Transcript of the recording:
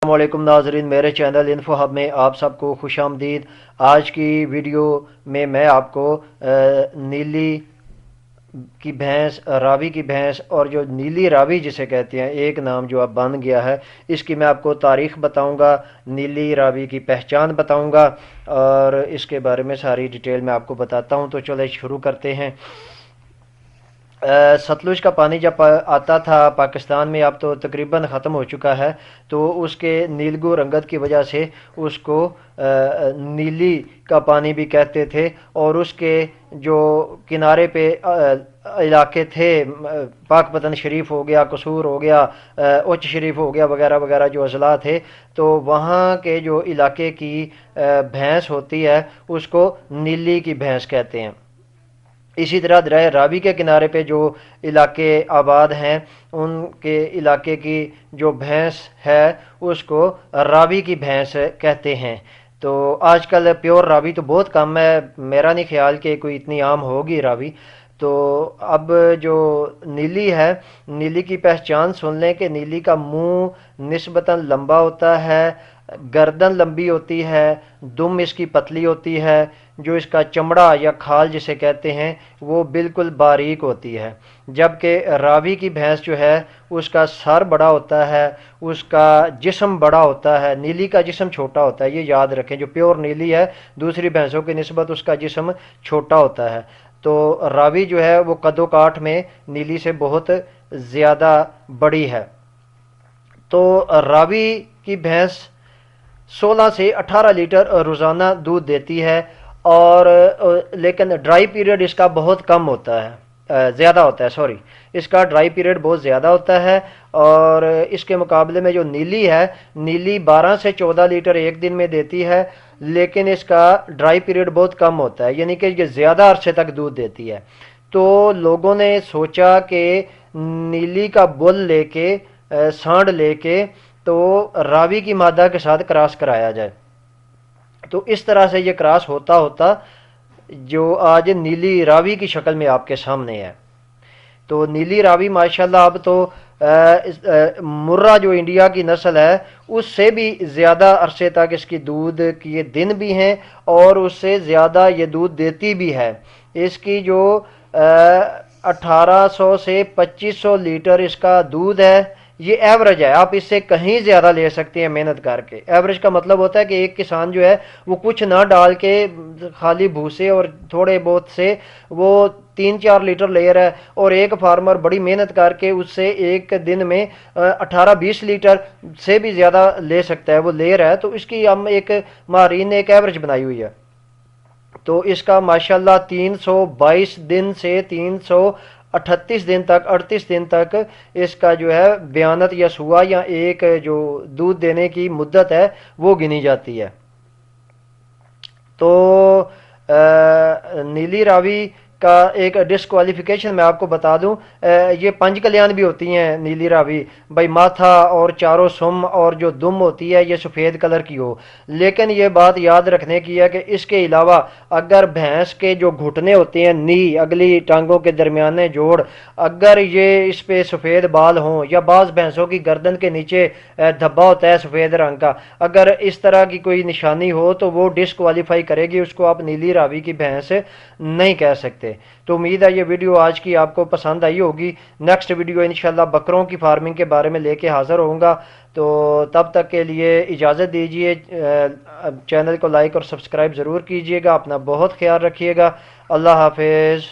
السلام علیکم ناظرین، میرے چینل انفو ہب میں آپ سب کو خوش آمدید۔ آج کی ویڈیو میں آپ کو نیلی کی بھینس، راوی کی بھینس، اور جو نیلی راوی جسے کہتے ہیں، ایک نام جو اب بن گیا ہے، اس کی میں آپ کو تاریخ بتاؤں گا، نیلی راوی کی پہچان بتاؤں گا، اور اس کے بارے میں ساری ڈیٹیل میں آپ کو بتاتا ہوں۔ تو چلے شروع کرتے ہیں۔ ستلج کا پانی جب آتا تھا پاکستان میں، اب تو تقریباً ختم ہو چکا ہے، تو اس کے نیلگو رنگت کی وجہ سے اس کو نیلی کا پانی بھی کہتے تھے، اور اس کے جو کنارے پہ علاقے تھے، پاک پتن شریف ہو گیا، قصور ہو گیا، اچ شریف ہو گیا، وغیرہ وغیرہ جو اضلاع تھے، تو وہاں کے جو علاقے کی بھینس ہوتی ہے اس کو نیلی کی بھینس کہتے ہیں۔ اسی طرح دریا راوی کے کنارے پہ جو علاقے آباد ہیں، ان کے علاقے کی جو بھینس ہے اس کو راوی کی بھینس کہتے ہیں۔ تو آج کل پیور راوی تو بہت کم ہے، میرا نہیں خیال کہ کوئی اتنی عام ہوگی راوی۔ تو اب جو نیلی ہے، نیلی کی پہچان سن لیں کہ نیلی کا منہ نسبتاً لمبا ہوتا ہے، گردن لمبی ہوتی ہے، دم اس کی پتلی ہوتی ہے، جو اس کا چمڑا یا کھال جسے کہتے ہیں وہ بالکل باریک ہوتی ہے، جبکہ راوی کی بھینس جو ہے اس کا سر بڑا ہوتا ہے، اس کا جسم بڑا ہوتا ہے، نیلی کا جسم چھوٹا ہوتا ہے، یہ یاد رکھیں۔ جو پیور نیلی ہے دوسری بھینسوں کی نسبت اس کا جسم چھوٹا ہوتا ہے، تو راوی جو ہے وہ قد و کاٹھ میں نیلی سے بہت زیادہ بڑی ہے۔ تو راوی کی بھینس 16 سے 18 لیٹر روزانہ دودھ دیتی ہے، اور لیکن ڈرائی پیریڈ اس کا بہت کم ہوتا ہے، زیادہ ہوتا ہے، سوری، اس کا ڈرائی پیریڈ بہت زیادہ ہوتا ہے، اور اس کے مقابلے میں جو نیلی ہے، نیلی 12 سے 14 لیٹر ایک دن میں دیتی ہے، لیکن اس کا ڈرائی پیریڈ بہت کم ہوتا ہے، یعنی کہ یہ زیادہ عرصے تک دودھ دیتی ہے۔ تو لوگوں نے سوچا کہ نیلی کا بل لے کے، سانڈ لے کے، تو راوی کی مادہ کے ساتھ کراس کرایا جائے۔ تو اس طرح سے یہ کراس ہوتا ہوتا جو آج نیلی راوی کی شکل میں آپ کے سامنے ہے۔ تو نیلی راوی ماشاءاللہ اب تو مرہ جو انڈیا کی نسل ہے اس سے بھی زیادہ عرصے تک اس کی دودھ کے دن بھی ہیں، اور اس سے زیادہ یہ دودھ دیتی بھی ہے۔ اس کی جو 1800 سے 2500 لیٹر اس کا دودھ ہے، یہ ایوریج ہے، آپ اس سے کہیں زیادہ لے سکتے ہیں محنت کر کے۔ ایوریج کا مطلب ہوتا ہے کہ ایک کسان جو ہے وہ کچھ نہ ڈال کے خالی بھوسے اور تھوڑے بہت سے وہ 3-4 لیٹر لے رہا ہے، اور ایک فارمر بڑی محنت کر کے اس سے ایک دن میں 18-20 لیٹر سے بھی زیادہ لے سکتا ہے، وہ لے رہا ہے۔ تو اس کی ہم ایک ماہرین نے ایک ایوریج بنائی ہوئی ہے، تو اس کا ماشاءاللہ 322 دن سے 338 دن تک، 38 دن تک اس کا جو ہے بیانت یا سوا یا ایک جو دودھ دینے کی مدت ہے وہ گنی جاتی ہے۔ تو نیلی راوی کا ایک ڈسکوالیفیکیشن میں آپ کو بتا دوں، یہ 5 کلیان بھی ہوتی ہیں نیلی راوی، بھائی ماتھا اور چاروں سم اور جو دم ہوتی ہے یہ سفید کلر کی ہو، لیکن یہ بات یاد رکھنے کی ہے کہ اس کے علاوہ اگر بھینس کے جو گھٹنے ہوتے ہیں، نی اگلی ٹانگوں کے درمیانے جوڑ، اگر یہ اس پہ سفید بال ہوں، یا بعض بھینسوں کی گردن کے نیچے دھبا ہوتا ہے سفید رنگ کا، اگر اس طرح کی کوئی نشانی ہو تو وہ ڈسکوالیفائی کرے گی، اس کو آپ نیلی راوی کی بھینس نہیں کہہ سکتے۔ تو امید ہے یہ ویڈیو آج کی آپ کو پسند آئی ہوگی۔ نیکسٹ ویڈیو انشاءاللہ بکروں کی فارمنگ کے بارے میں لے کے حاضر ہوں گا، تو تب تک کے لیے اجازت دیجیے۔ چینل کو لائک اور سبسکرائب ضرور کیجیے گا، اپنا بہت خیال رکھیے گا۔ اللہ حافظ۔